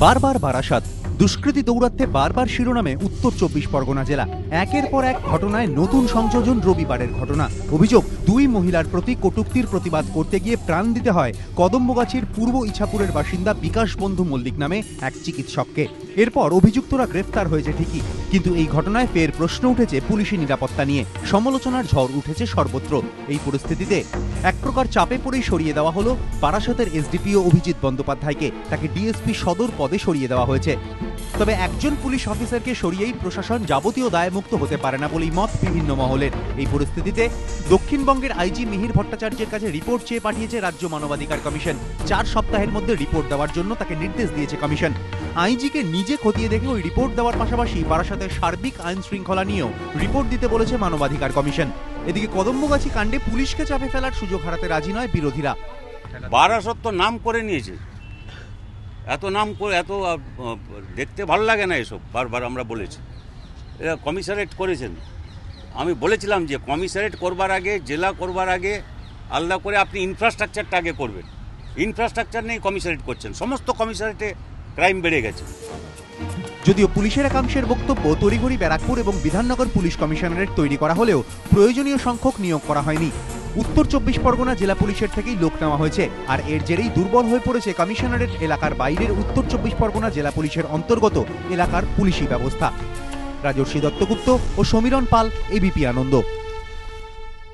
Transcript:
বারবার বারাসাত, দুষ্কৃতী দৌরাত্ম্যে বারবার শিরোনামে উত্তর 24 পরগনা জেলা। একের পর এক ঘটনায় নতুন সংযোজন রবিবারের ঘটনা। অভিযোগ, দুই মহিলার প্রতি কটূক্তির প্রতিবাদ করতে গিয়ে প্রাণ দিতে হয় কদম্বগাছির পূর্ব ইছাপুরের বাসিন্দা বিকাশ বন্ধু মল্লিক নামে এক চিকিৎসককে। এরপর অভিযুক্তরা গ্রেফতার হয়েছে ঠিকই, কিন্তু এই ঘটনায় ফের প্রশ্ন উঠেছে পুলিশি নিরাপত্তা নিয়ে। সমালোচনার ঝড় উঠেছে সর্বত্র। এই পরিস্থিতিতে এক প্রকার চাপে পড়েই সরিয়ে দেওয়া হলো বারাসাতের এসডিপিও অভিজিৎ বন্দ্যোপাধ্যায়কে। তাকে ডিএসপি সদর পদে সরিয়ে দেওয়া হয়েছে। তবে একজন পুলিশ অফিসারকে সরিয়েই প্রশাসন যাবতীয় দায়মুক্ত হতে পারে না বলেই মত বিভিন্ন মহলের। এই পরিস্থিতিতে দক্ষিণবঙ্গের আইজি মিহির ভট্টাচার্যের কাছে রিপোর্ট চেয়ে পাঠিয়েছে রাজ্য মানবাধিকার কমিশন। 4 সপ্তাহের মধ্যে রিপোর্ট দেওয়ার জন্য তাকে নির্দেশ দিয়েছে কমিশন। আইজিকে নিজে খতিয়ে দেখে ওই রিপোর্ট দেওয়ার পাশাপাশি বারাসাতের সার্বিক আইন শৃঙ্খলা নিয়েও রিপোর্ট দিতে বলেছে মানবাধিকার কমিশন। এদিকে কদম্বগাছি কাণ্ডে পুলিশকে চাপে ফেলার সুযোগ হারাতে রাজি নয় বিরোধীরা। বারাসাত তো নাম করে নিয়েছে, এত নাম করে এত দেখতে ভালো লাগে না এসব। বারবার আমরা বলেছি, এরা কমিশনারেট করেছেন। আমি বলেছিলাম যে কমিশনারেট করবার আগে, জেলা করবার আগে আলাদা করে আপনি ইনফ্রাস্ট্রাকচারটা আগে করবেন। ইনফ্রাস্ট্রাকচার নেই, কমিশনারেট করছেন। সমস্ত কমিশনারেটে ক্রাইম বেড়ে গেছে। যদিও পুলিশের একাংশের বক্তব্য, তড়িঘড়ি ব্যারাকপুর এবং বিধাননগর পুলিশ কমিশনারেট তৈরি করা হলেও প্রয়োজনীয় সংখ্যক নিয়োগ করা হয়নি। উত্তর 24 পরগনা জেলা পুলিশের থেকেই লোক নেওয়া হয়েছে। আর এর জেরেই দুর্বল হয়ে পড়েছে কমিশনারেট এলাকার বাইরের উত্তর 24 পরগনা জেলা পুলিশের অন্তর্গত এলাকার পুলিশি ব্যবস্থা। রাজর্ষি দত্তগুপ্ত ও সমীরণ পাল, এবিপি আনন্দ।